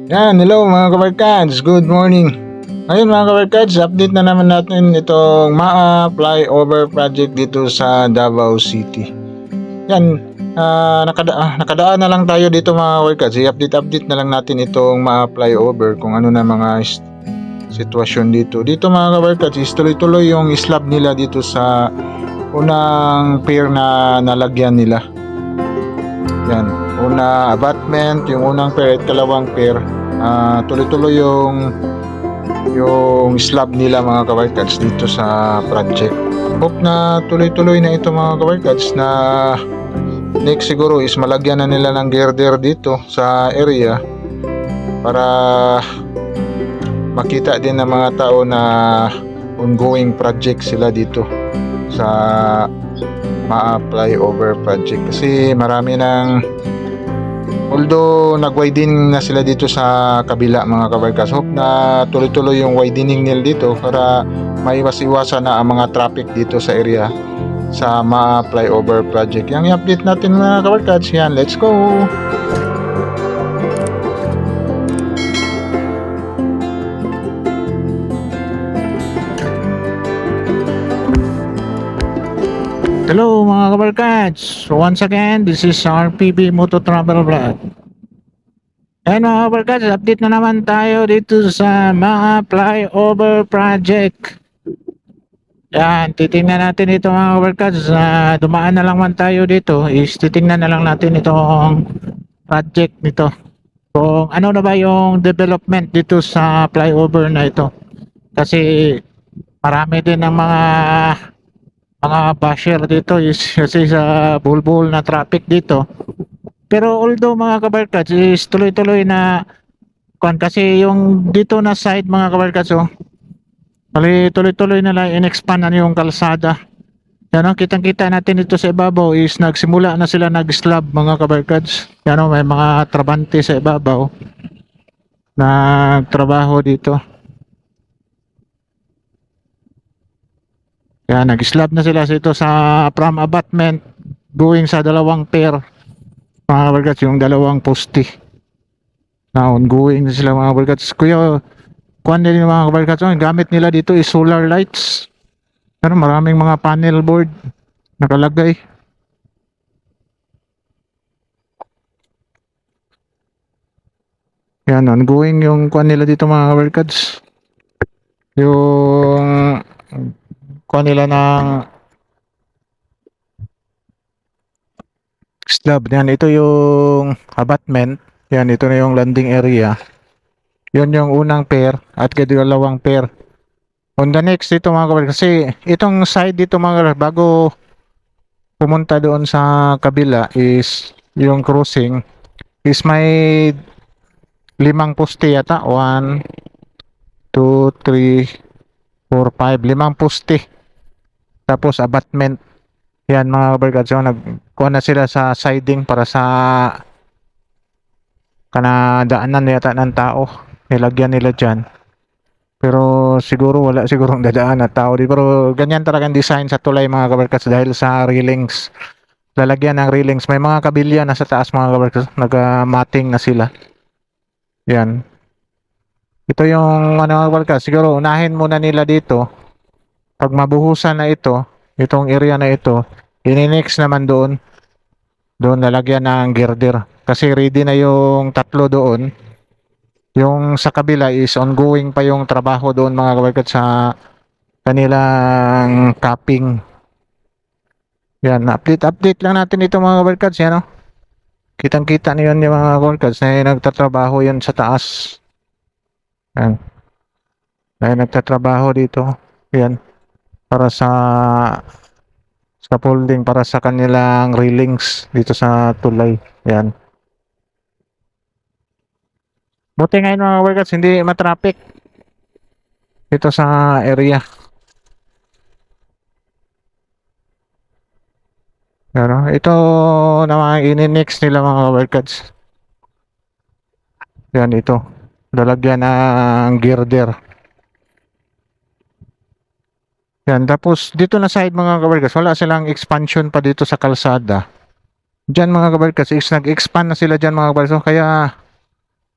Yan, hello mga kabarkads, good morning. Ngayon mga kabarkads, update na naman natin itong MAA flyover project dito sa Davao City. Yan, nakadaan na lang tayo dito mga kabarkads. I-update na lang natin itong MAA flyover kung ano na mga sitwasyon dito. Dito mga kabarkads, tuloy-tuloy yung slab nila dito sa unang pier na nalagyan nila. Yan, una abutment, yung unang pier at kalawang pier. Tuloy-tuloy yung slab nila mga kabarkads dito sa project. Hope na tuloy-tuloy na ito mga kabarkads, na next siguro is malagyan na nila ng girder dito sa area para makita din ng mga tao na ongoing project sila dito sa MAA flyover project. Kasi marami ng, although nag-widening na sila dito sa kabila mga kabarkas, hope na tuloy-tuloy yung widening nila dito para maiwas-iwasan na ang mga traffic dito sa area sa MAA flyover project. Yang i-update natin mga kabarkas, yan, let's go! Hello mga kabarkads! Once again, this is RPB Moto Travel Vlog. Ayan mga kabarkads, update na naman tayo dito sa MAA flyover project. Yan, titingnan natin ito mga kabarkads. Dumaan na lang man tayo dito, is titingnan na lang natin itong project nito. Kung ano na ba yung development dito sa flyover na ito. Kasi marami din ng mga basher dito is kasi sa bulbul na traffic dito. Pero although mga kabarkads is tuloy-tuloy na kasi yung dito na side mga kabarkads, tuloy-tuloy na lang in-expand na yung kalsada. Yan, kitang-kita natin dito sa ibabaw is nagsimula na sila nag-slab mga kabarkads. Yan, may mga trabante sa ibabaw nagtrabaho dito. Yan, nag-slab na sila dito sa from abutment going sa dalawang pair mga kabarkads, yung dalawang poste na ongoing na sila mga kabarkads. Kuya, kuhan din yung mga kabarkads, gamit nila dito is solar lights. Pero maraming mga panel board nakalagay. Yan, ongoing yung kuhan nila dito mga kabarkads. Yung kuhan nila ng slab. Yan, ito yung abutment. Yan, ito na yung landing area. Yun yung unang pair at dalawang pair. On the next dito mga kabarkads, kasi itong side dito mga kabarkads, bago pumunta doon sa kabila is yung crossing is may 5 poste yata. 1, 2, 3, 4, 5. 5 poste. Tapos abutment. Yan mga kabarkads, so nagkuha na sila sa siding para sa kanadaanan yata ng tao. Nilagyan nila dyan. Pero siguro wala sigurong dadaan na tao dito. Pero ganyan talagang design sa tulay mga kabarkads dahil sa railings. Lalagyan ng railings. May mga kabilya na sa taas mga kabarkads. Nag-mating na sila. Yan. Ito yung mga kabarkads. Siguro unahin muna nila dito. Pag mabuhusan na ito, itong area na ito, ini-next naman doon. Doon lalagyan ng girder. Kasi ready na yung tatlo doon. Yung sa kabila is ongoing pa yung trabaho doon mga kabarkads sa kanilang capping. Yan, update lang natin ito mga kabarkads. Yan, kitang-kita niyo yung mga kabarkads na nagtatrabaho yan sa taas. Yan. Ay nagtatrabaho dito. Yan. Para sa scaffolding, para sa kanilang railings dito sa tulay. Yan. Buti ngayon mga kabarkads, hindi matraffic dito sa area. Pero ito naman ini-next nila mga kabarkads. Yan, ito. Lalagyan ng girder. Yan, tapos dito na side mga kabarkads, wala silang expansion pa dito sa kalsada. Diyan mga kabarkads, is nag-expand na sila diyan mga kabarkads. So, kaya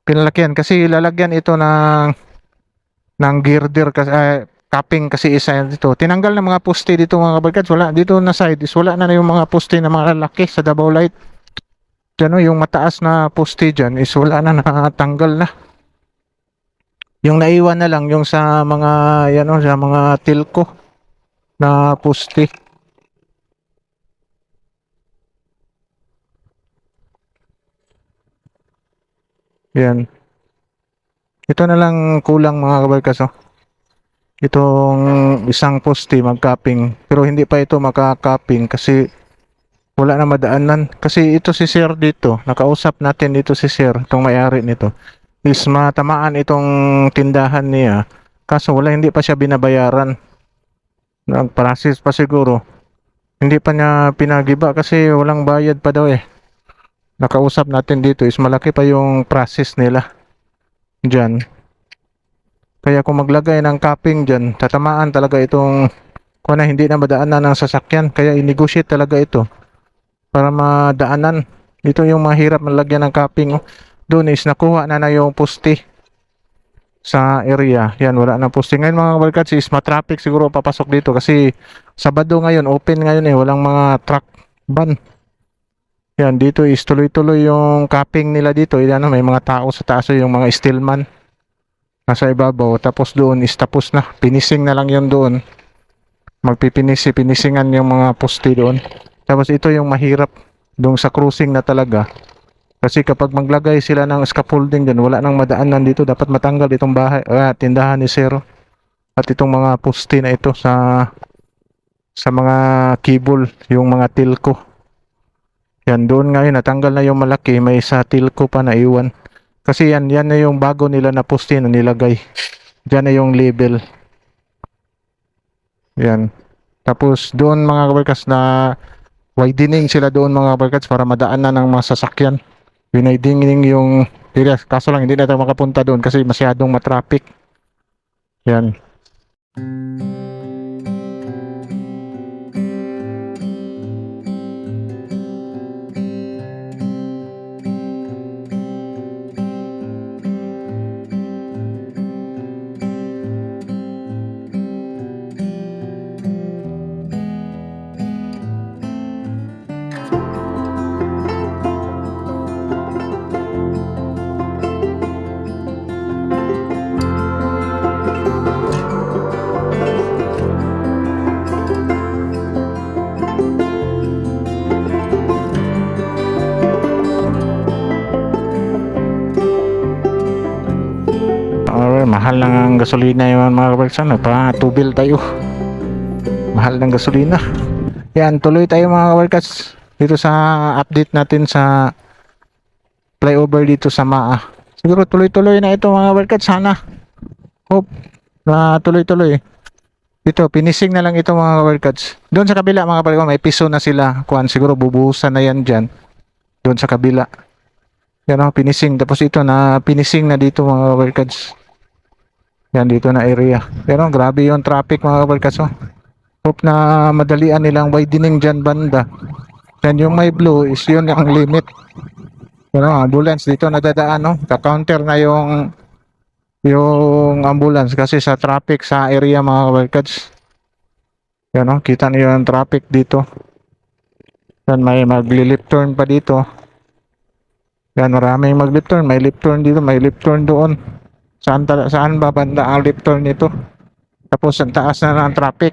Pinalakihan kasi lalagyan ito ng girder kasi capping kasi isa yan dito. Tinanggal ng mga poste dito mga kabarkads. Wala dito na side is wala na yung mga poste na mga lalaki sa Davao Light. Diyan oh, yung mataas na poste dyan is wala na, nakatanggal na. Yung naiwan na lang yung sa mga yan oh, sa mga tilko na poste. Yan. Ito na lang kulang mga kabarkas oh. Itong isang poste mag-capping. Pero hindi pa ito maka-capping kasi wala na madaanan. Kasi ito si Sir dito, nakausap natin dito si Sir, itong may-ari nito. Is matamaan itong tindahan niya. Kaso wala, hindi pa siya binabayaran. Nag-process pa siguro. Hindi pa niya pinagiba kasi walang bayad pa daw eh. Nakausap natin dito is malaki pa yung process nila. Diyan. Kaya kung maglagay ng capping dyan, tatamaan talaga itong kung na hindi na madaanan ng sasakyan. Kaya i-negotiate talaga ito para madaanan. Ito yung mahirap malagyan ng capping. Oh. Doon is nakuha na yung poste sa area. Yan, wala na poste. Ngayon mga kabarkads is matraffic siguro papasok dito kasi Sabado ngayon, open ngayon eh. Walang mga truck ban. Yan, dito is tuloy-tuloy yung capping nila dito. Yan, may mga tao sa taas yung mga steelman. Nasa ibabaw. Tapos doon is tapos na. Finishing na lang yun doon. Finishingan yung mga poste doon. Tapos ito yung mahirap doon sa cruising na talaga. Kasi kapag maglagay sila ng scaffolding dyan, wala nang madaanan dito. Dapat matanggal itong bahay, tindahan ni Zero. At itong mga poste na ito sa mga cable, yung mga tilko. Yan, doon ngayon natanggal na yung malaki. May sa tilko pa na iwan. Kasi yan na yung bago nila na poste na nilagay. Diyan na yung label. Yan. Tapos doon mga kabarkas na widening sila doon mga kabarkas para madaan na ng mga sasakyan. Widening yung area. Kaso lang hindi na tayo makapunta doon kasi masyadong matraffic. Yan. Mahal lang ang gasolina yung mga kabarksan. Pa-tubil tayo. Mahal ng gasolina. Yan, tuloy tayo mga kabarkas. Dito sa update natin sa flyover dito sa MAA. Siguro tuloy-tuloy na ito mga kabarkas. Sana. Hope na tuloy-tuloy. Ito, finishing na lang ito mga kabarkas. Doon sa kabila mga kabarkas, may piso na sila. Kuan, siguro bubuhusan na yan dyan. Doon sa kabila. Yan o, finishing. Tapos ito na finishing na dito mga kabarkas. Yan dito na area. Pero grabe yung traffic mga kabarkas. Oh. Hope na madalian nilang widening dyan banda. Yan yung may blue is yun ang limit. Pero ambulance dito nadadaan. No? Ka-counter na yung ambulance kasi sa traffic sa area mga kabarkas. Yan no? Kita niyo yung traffic dito. Yan may magli-left turn pa dito. Yan maraming mag-left turn. May left turn dito, may left turn doon. Saan ba banda ang left turn nito? Tapos ang taas na ng traffic.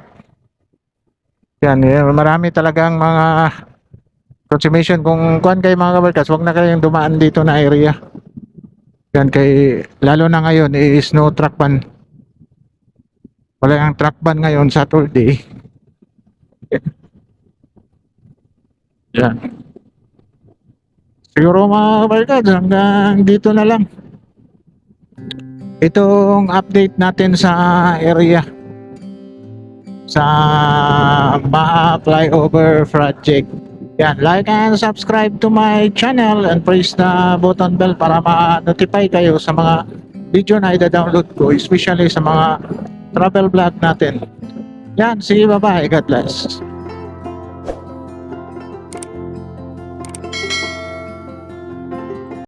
Yan, marami talagang mga consumption. Kung kuan kayo mga kabarkas, wag na kayong dumaan dito na area. Yan kay lalo na ngayon is no truck ban. Wala ang truck ban ngayon Saturday. Yan. Siguro mga kabarkas hanggang dito na lang. Itong update natin sa area sa MAA flyover project. Yan, like and subscribe to my channel and press the button bell para ma-notify kayo sa mga video na ida-download ko, especially sa mga travel vlog natin. Yan, sige, bye-bye. God bless.